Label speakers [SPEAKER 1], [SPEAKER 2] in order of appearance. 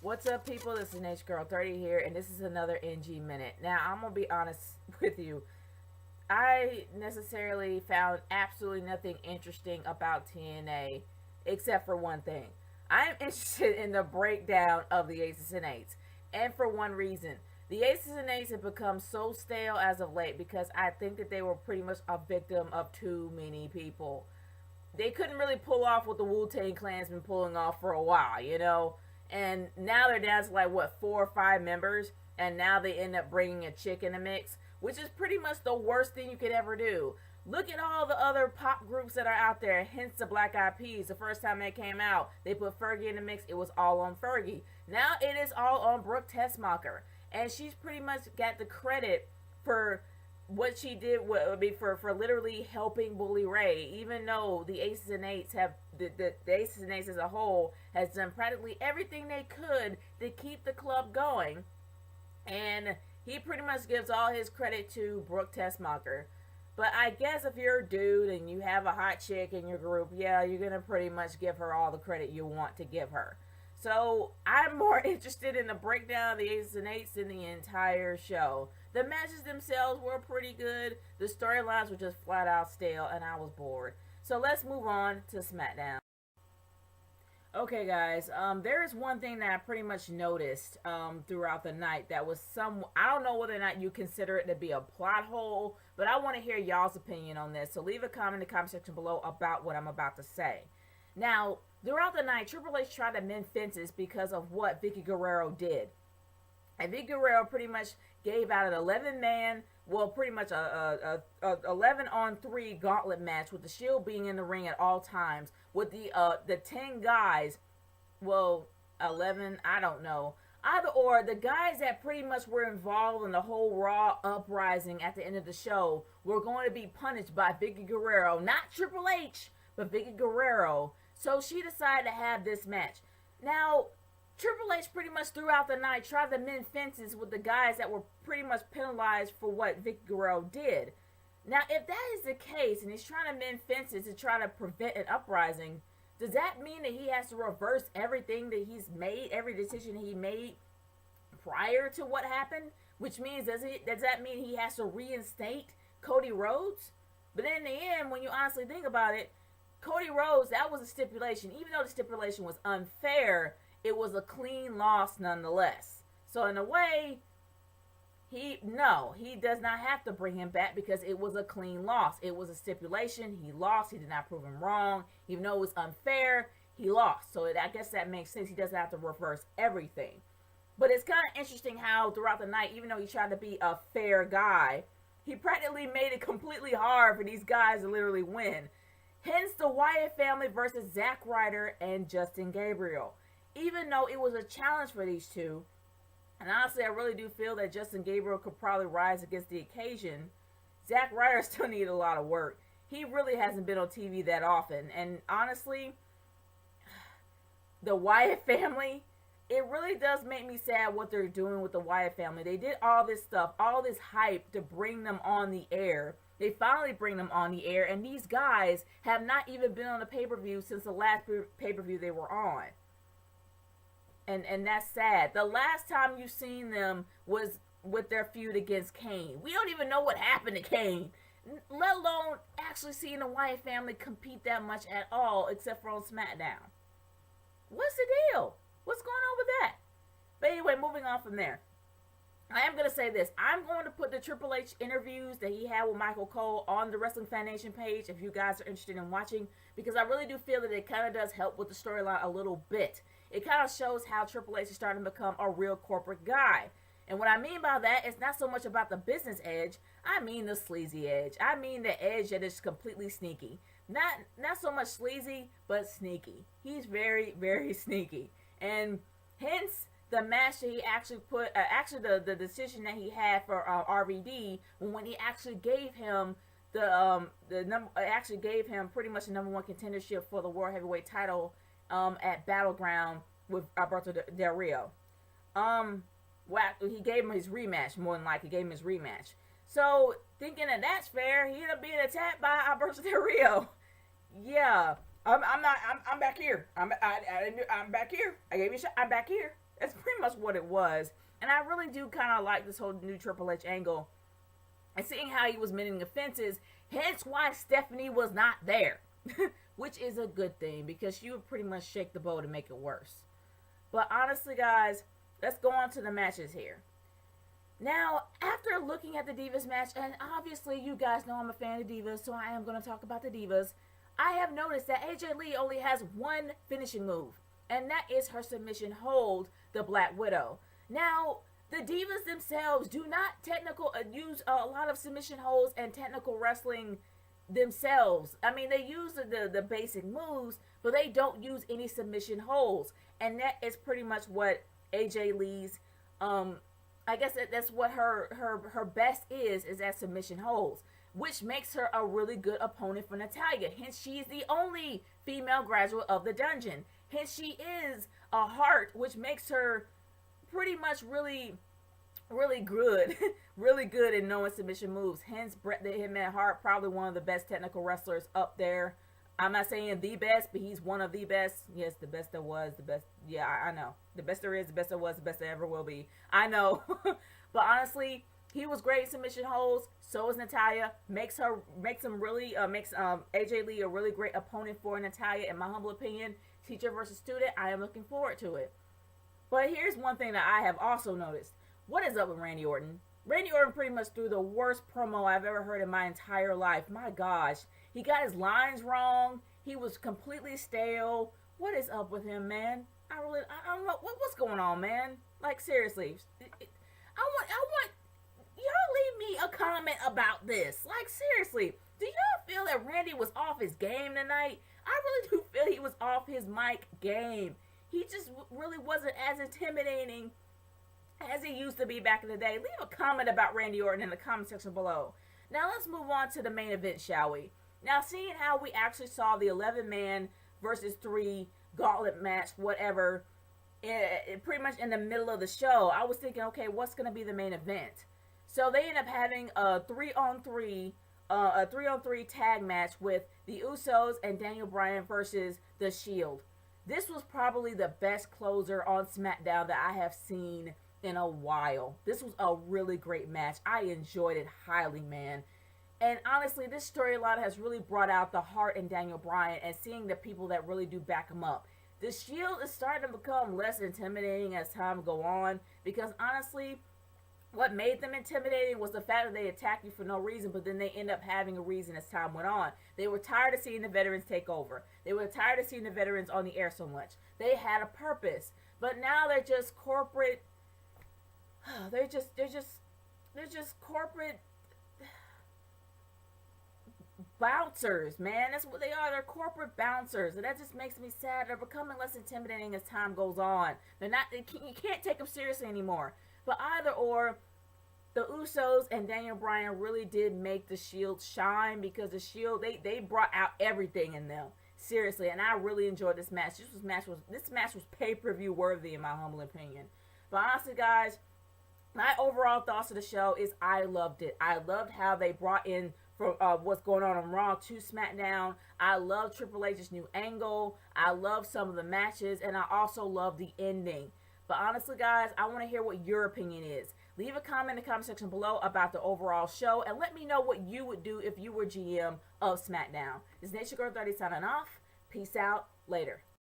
[SPEAKER 1] What's up, people? This is Nature Girl 30 here, and this is another NG Minute. Now, I'm gonna be honest with you. I necessarily found absolutely nothing interesting about TNA except for one thing. I am interested in the breakdown of the Aces and Eights, and for one reason. The Aces and Eights have become so stale as of late because I think that they were pretty much a victim of too many people. They couldn't really pull off what the Wu-Tang Clan's been pulling off for a while, you know? And now they're down to like, what, 4 or 5 members? And now they end up bringing a chick in the mix, which is pretty much the worst thing you could ever do. Look at all the other pop groups that are out there, hence the Black Eyed Peas. The first time they came out, they put Fergie in the mix. It was all on Fergie. Now it is all on Brooke Tessmacher. And she's pretty much got the credit for what she did for literally helping Bully Ray, even though the Aces and Eights have the Aces and Eights as a whole has done practically everything they could to keep the club going, and he pretty much gives all his credit to Brooke Tessmacher. But I guess if you're a dude and you have a hot chick in your group, yeah, you're gonna pretty much give her all the credit you want to give her. So I'm more interested in the breakdown of the Aces and Eights than the entire show. The matches themselves were pretty good. The storylines were just flat out stale, and I was bored. So let's move on to Smackdown. Okay, guys. There is one thing that I pretty much noticed throughout the night that was I don't know whether or not you consider it to be a plot hole, but I want to hear y'all's opinion on this. So leave a comment in the comment section below about what I'm about to say. Now, throughout the night, Triple H tried to mend fences because of what Vicky Guerrero did. And Vicky Guerrero pretty much gave out an 11-man, well, pretty much a 11-on-3 gauntlet match with the Shield being in the ring at all times, with the 10 guys, well, 11, I don't know. Either or, the guys that pretty much were involved in the whole Raw Uprising at the end of the show were going to be punished by Vicky Guerrero, not Triple H, but Vicky Guerrero. So she decided to have this match. Now, Triple H pretty much throughout the night tried to mend fences with the guys that were pretty much penalized for what Vicky Guerrero did. Now, if that is the case, and he's trying to mend fences to try to prevent an uprising, does that mean that he has to reverse everything that he's made, every decision he made prior to what happened? Which means, does that mean he has to reinstate Cody Rhodes? But in the end, when you honestly think about it, Cody Rhodes, that was a stipulation. Even though the stipulation was unfair, it was a clean loss nonetheless. So in a way, he does not have to bring him back because it was a clean loss. It was a stipulation. He lost. He did not prove him wrong. Even though it was unfair, he lost. So I guess that makes sense. He doesn't have to reverse everything. But it's kind of interesting how throughout the night, even though he tried to be a fair guy, he practically made it completely hard for these guys to literally win. Hence the Wyatt family versus Zack Ryder and Justin Gabriel. Even though it was a challenge for these two, and honestly, I really do feel that Justin Gabriel could probably rise against the occasion, Zack Ryder still needed a lot of work. He really hasn't been on TV that often. And honestly, the Wyatt family, it really does make me sad what they're doing with the Wyatt family. They did all this stuff, all this hype to bring them on the air. They finally bring them on the air, and these guys have not even been on a pay-per-view since the last pay-per-view they were on. And that's sad. The last time you've seen them was with their feud against Kane. We don't even know what happened to Kane, let alone actually seeing the Wyatt family compete that much at all, except for on SmackDown. What's the deal? What's going on with that? But anyway, moving on from there. I am going to say this. I'm going to put the Triple H interviews that he had with Michael Cole on the Wrestling Foundation page if you guys are interested in watching, because I really do feel that it kind of does help with the storyline a little bit. It kind of shows how Triple H is starting to become a real corporate guy. And what I mean by that is not so much about the business edge. I mean the sleazy edge. I mean the edge that is completely sneaky. Not so much sleazy, but sneaky. He's very, very sneaky. And hence the match that he actually put, the decision that he had for RVD when he actually gave him gave him pretty much the #1 contendership for the World Heavyweight title at Battleground with Alberto Del Rio. He gave him his rematch, more than likely gave him his rematch. So thinking that that's fair, he ended up being attacked by Alberto Del Rio. Yeah, I'm back here. I'm back here. I gave you a shot. I'm back here. That's pretty much what it was. And I really do kind of like this whole new Triple H angle. And seeing how he was mending offenses, hence why Stephanie was not there. Which is a good thing, because she would pretty much shake the boat and make it worse. But honestly, guys, let's go on to the matches here. Now, after looking at the Divas match, and obviously you guys know I'm a fan of Divas, so I am going to talk about the Divas. I have noticed that AJ Lee only has one finishing move, and that is her submission hold, the Black Widow. Now, the Divas themselves do not use a lot of submission holds and technical wrestling themselves. I mean, they use the basic moves, but they don't use any submission holds, and that is pretty much what AJ Lee's I guess that's what her best is at submission holds, which makes her a really good opponent for Natalya. Hence, she is the only female graduate of the dungeon. Hence, she is a heart, which makes her pretty much really good, really good in knowing submission moves. Hence, Bret the Hitman Hart, probably one of the best technical wrestlers up there. I'm not saying the best, but he's one of the best. Yes, the best there was, the best. Yeah, I know. The best there is, the best there was, the best there ever will be. I know. But honestly, he was great submission holds. So is Natalya. Makes AJ Lee a really great opponent for Natalya, in my humble opinion. Teacher versus student. I am looking forward to it. But here's one thing that I have also noticed. What is up with Randy Orton? Randy Orton pretty much threw the worst promo I've ever heard in my entire life. My gosh. He got his lines wrong. He was completely stale. What is up with him, man? I don't know. What's going on, man? Like, seriously. I want, y'all leave me a comment about this. Like, seriously. Do y'all feel that Randy was off his game tonight? I really do feel he was off his mic game. He just really wasn't as intimidating as he used to be back in the day. Leave a comment about Randy Orton in the comment section below. Now, let's move on to the main event, shall we? Now, seeing how we actually saw the 11-man versus 3 gauntlet match, whatever, pretty much in the middle of the show, I was thinking, okay, what's going to be the main event? So they end up having a 3-on-3 tag match with the Usos and Daniel Bryan versus The Shield. This was probably the best closer on SmackDown that I have seen in a while. This was a really great match. I enjoyed it highly, man. And honestly, this storyline has really brought out the heart in Daniel Bryan, and seeing the people that really do back him up. The Shield is starting to become less intimidating as time goes on, because honestly, what made them intimidating was the fact that they attack you for no reason, but then they end up having a reason as time went on. They were tired of seeing the veterans take over. They were tired of seeing the veterans on the air so much. They had a purpose, but now they're just corporate. They're just corporate bouncers, man. That's what they are. They're corporate bouncers, and that just makes me sad. They're becoming less intimidating as time goes on. They're not. You can't take them seriously anymore. But either or, the Usos and Daniel Bryan really did make the Shield shine, because the Shield they brought out everything in them. Seriously, and I really enjoyed this match. This match was pay-per-view worthy in my humble opinion. But honestly, guys, my overall thoughts of the show is I loved it. I loved how they brought in from what's going on Raw to SmackDown. I love Triple H's new angle. I love some of the matches, and I also love the ending. But honestly, guys, I want to hear what your opinion is. Leave a comment in the comment section below about the overall show, and let me know what you would do if you were GM of SmackDown. This is Nation Girl 30 signing off. Peace out. Later.